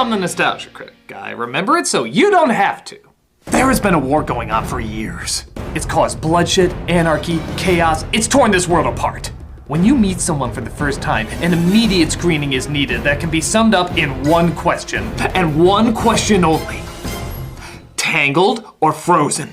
I'm the nostalgia critic guy. Remember it so you don't have to. There has been a war going on for years. It's caused bloodshed, anarchy, chaos. It's torn this world apart. When you meet someone for the first time, an immediate screening is needed that can be summed up in one question, and one question only. Tangled or Frozen?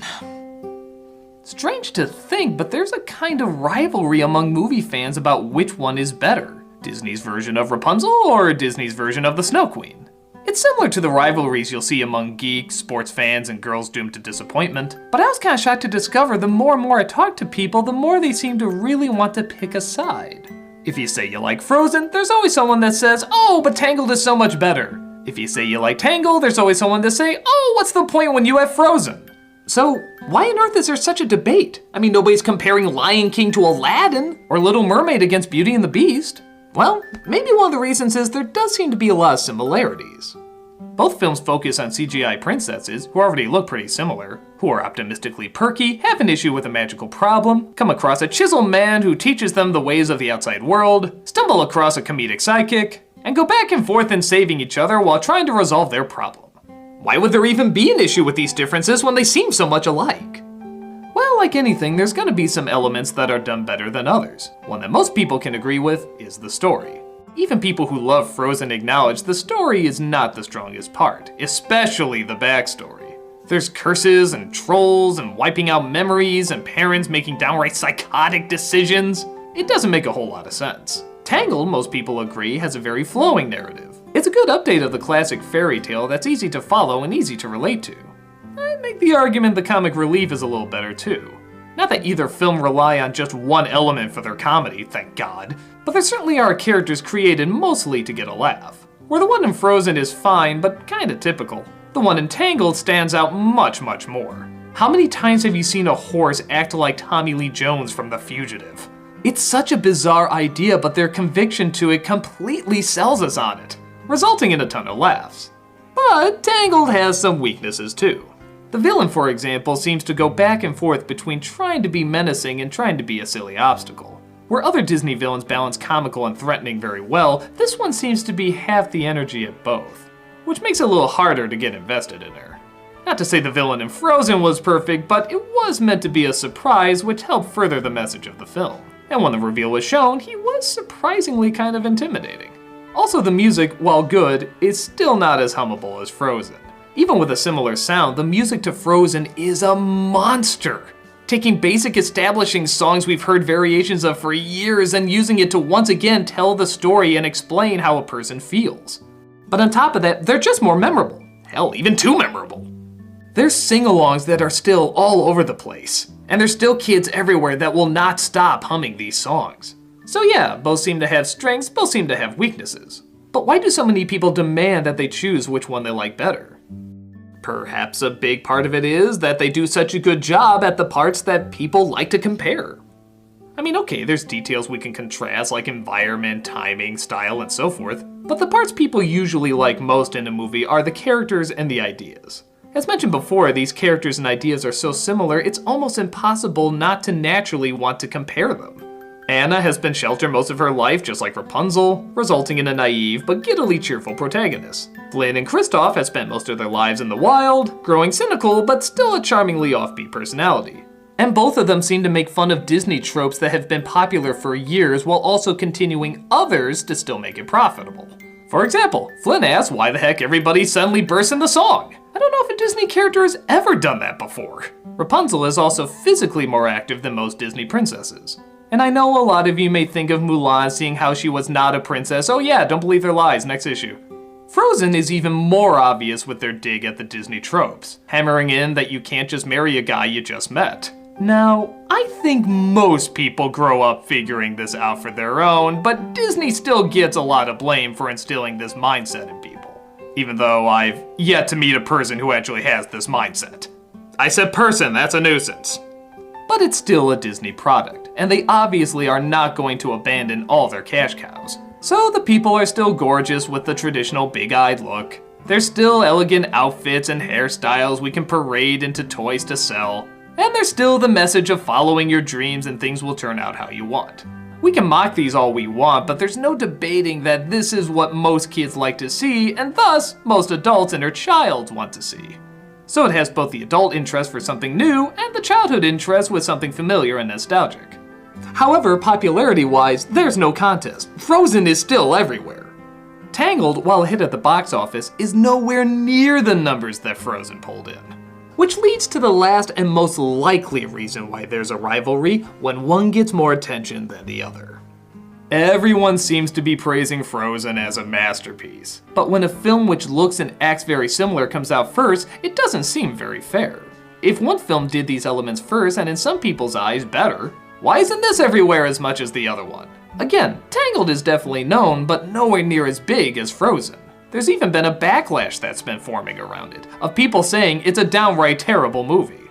Strange to think, but there's a kind of rivalry among movie fans about which one is better. Disney's version of Rapunzel or Disney's version of the Snow Queen? It's similar to the rivalries you'll see among geeks, sports fans, and girls doomed to disappointment, but I was kind of shocked to discover the more and more I talk to people, the more they seem to really want to pick a side. If you say you like Frozen, there's always someone that says, oh, but Tangled is so much better. If you say you like Tangled, there's always someone to say, oh, what's the point when you have Frozen? So, why on earth is there such a debate? I mean, nobody's comparing Lion King to Aladdin, or Little Mermaid against Beauty and the Beast. Well, maybe one of the reasons is there does seem to be a lot of similarities. Both films focus on CGI princesses, who already look pretty similar, who are optimistically perky, have an issue with a magical problem, come across a chiseled man who teaches them the ways of the outside world, stumble across a comedic sidekick, and go back and forth in saving each other while trying to resolve their problem. Why would there even be an issue with these differences when they seem so much alike? Well, like anything, there's gonna be some elements that are done better than others. One that most people can agree with is the story. Even people who love Frozen acknowledge the story is not the strongest part, especially the backstory. There's curses and trolls and wiping out memories and parents making downright psychotic decisions. It doesn't make a whole lot of sense. Tangled, most people agree, has a very flowing narrative. It's a good update of the classic fairy tale that's easy to follow and easy to relate to. I'd make the argument the comic relief is a little better too. Not that either film rely on just one element for their comedy, thank God, but there certainly are characters created mostly to get a laugh. Where the one in Frozen is fine, but kinda typical. The one in Tangled stands out much, much more. How many times have you seen a horse act like Tommy Lee Jones from The Fugitive? It's such a bizarre idea, but their conviction to it completely sells us on it, resulting in a ton of laughs. But Tangled has some weaknesses too. The villain, for example, seems to go back and forth between trying to be menacing and trying to be a silly obstacle. Where other Disney villains balance comical and threatening very well, this one seems to be half the energy of both, which makes it a little harder to get invested in her. Not to say the villain in Frozen was perfect, but it was meant to be a surprise, which helped further the message of the film. And when the reveal was shown, he was surprisingly kind of intimidating. Also, the music, while good, is still not as hummable as Frozen. Even with a similar sound, the music to Frozen is a monster. Taking basic establishing songs we've heard variations of for years and using it to once again tell the story and explain how a person feels. But on top of that, they're just more memorable. Hell, even too memorable. There's sing-alongs that are still all over the place, and there's still kids everywhere that will not stop humming these songs. So yeah, both seem to have strengths, both seem to have weaknesses. But why do so many people demand that they choose which one they like better? Perhaps a big part of it is that they do such a good job at the parts that people like to compare. I mean, okay, there's details we can contrast like environment, timing, style, and so forth, but the parts people usually like most in a movie are the characters and the ideas. As mentioned before, these characters and ideas are so similar, it's almost impossible not to naturally want to compare them. Anna has been sheltered most of her life, just like Rapunzel, resulting in a naive but giddily cheerful protagonist. Flynn and Kristoff have spent most of their lives in the wild, growing cynical but still a charmingly offbeat personality. And both of them seem to make fun of Disney tropes that have been popular for years while also continuing others to still make it profitable. For example, Flynn asks why the heck everybody suddenly bursts into song. I don't know if a Disney character has ever done that before. Rapunzel is also physically more active than most Disney princesses. And I know a lot of you may think of Mulan seeing how she was not a princess. Oh yeah, don't believe their lies, next issue. Frozen is even more obvious with their dig at the Disney tropes, hammering in that you can't just marry a guy you just met. Now, I think most people grow up figuring this out for their own, but Disney still gets a lot of blame for instilling this mindset in people. Even though I've yet to meet a person who actually has this mindset. I said person, that's a nuisance. But it's still a Disney product, and they obviously are not going to abandon all their cash cows. So the people are still gorgeous with the traditional big-eyed look. There's still elegant outfits and hairstyles we can parade into toys to sell. And there's still the message of following your dreams and things will turn out how you want. We can mock these all we want, but there's no debating that this is what most kids like to see, and thus, most adults and their child want to see. So it has both the adult interest for something new, and the childhood interest with something familiar and nostalgic. However, popularity-wise, there's no contest. Frozen is still everywhere. Tangled, while a hit at the box office, is nowhere near the numbers that Frozen pulled in. Which leads to the last and most likely reason why there's a rivalry when one gets more attention than the other. Everyone seems to be praising Frozen as a masterpiece, but when a film which looks and acts very similar comes out first, it doesn't seem very fair. If one film did these elements first and in some people's eyes better, why isn't this everywhere as much as the other one? Again, Tangled is definitely known, but nowhere near as big as Frozen. There's even been a backlash that's been forming around it, of people saying it's a downright terrible movie.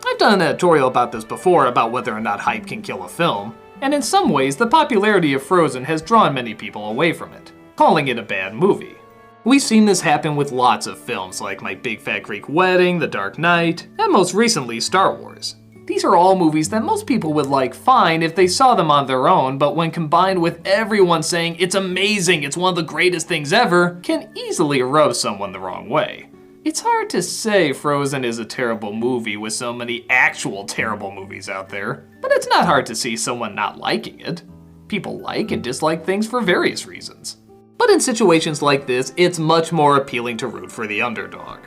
I've done an editorial about this before about whether or not hype can kill a film, and in some ways the popularity of Frozen has drawn many people away from it, calling it a bad movie. We've seen this happen with lots of films like My Big Fat Greek Wedding, The Dark Knight, and most recently Star Wars. These are all movies that most people would like fine if they saw them on their own, but when combined with everyone saying it's amazing, it's one of the greatest things ever, can easily rub someone the wrong way. It's hard to say Frozen is a terrible movie with so many actual terrible movies out there, but it's not hard to see someone not liking it. People like and dislike things for various reasons. But in situations like this, it's much more appealing to root for the underdog.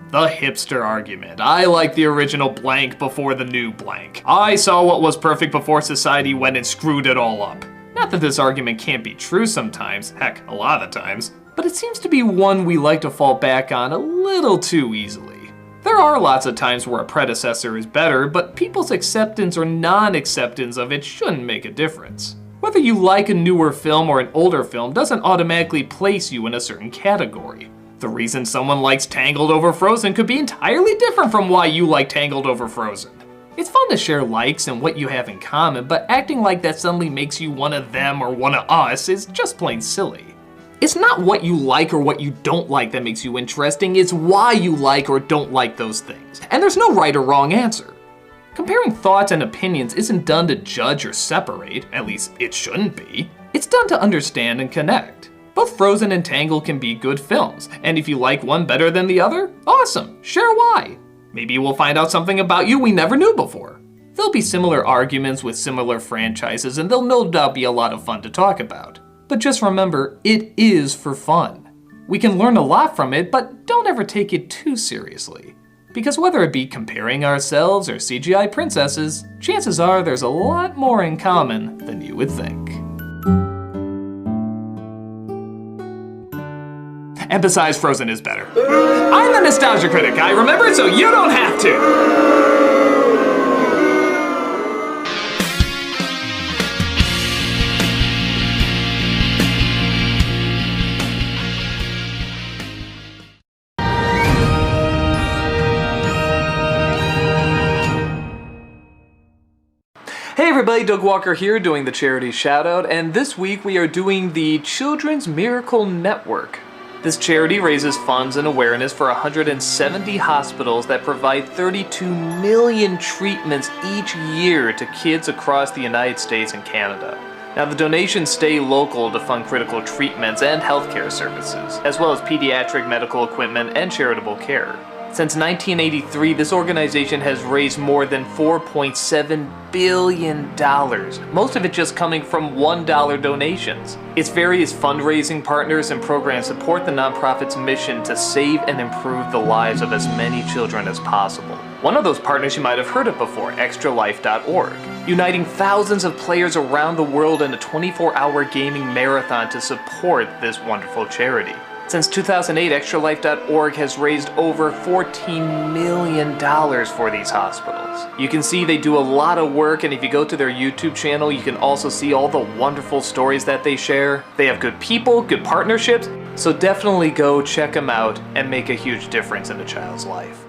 The hipster argument. I like the original blank before the new blank. I saw what was perfect before society went and screwed it all up. Not that this argument can't be true sometimes, heck, a lot of times, but it seems to be one we like to fall back on a little too easily. There are lots of times where a predecessor is better, but people's acceptance or non-acceptance of it shouldn't make a difference. Whether you like a newer film or an older film doesn't automatically place you in a certain category. The reason someone likes Tangled over Frozen could be entirely different from why you like Tangled over Frozen. It's fun to share likes and what you have in common, but acting like that suddenly makes you one of them or one of us is just plain silly. It's not what you like or what you don't like that makes you interesting, it's why you like or don't like those things. And there's no right or wrong answer. Comparing thoughts and opinions isn't done to judge or separate, at least it shouldn't be. It's done to understand and connect. Both Frozen and Tangled can be good films, and if you like one better than the other, awesome, share why. Maybe we'll find out something about you we never knew before. There'll be similar arguments with similar franchises, and there'll no doubt be a lot of fun to talk about. But just remember, it is for fun. We can learn a lot from it, but don't ever take it too seriously. Because whether it be comparing ourselves or CGI princesses, chances are there's a lot more in common than you would think. And besides, Frozen is better. I'm the nostalgia critic, I remember it so you don't have to! Hey everybody, Doug Walker here doing the charity shoutout, and this week we are doing the Children's Miracle Network. This charity raises funds and awareness for 170 hospitals that provide 32 million treatments each year to kids across the United States and Canada. Now the donations stay local to fund critical treatments and healthcare services, as well as pediatric medical equipment and charitable care. Since 1983, this organization has raised more than $4.7 billion, most of it just coming from $1 donations. Its various fundraising partners and programs support the nonprofit's mission to save and improve the lives of as many children as possible. One of those partners you might have heard of before, extralife.org, uniting thousands of players around the world in a 24-hour gaming marathon to support this wonderful charity. Since 2008, extralife.org has raised over $14 million for these hospitals. You can see they do a lot of work, and if you go to their YouTube channel, you can also see all the wonderful stories that they share. They have good people, good partnerships, so definitely go check them out and make a huge difference in a child's life.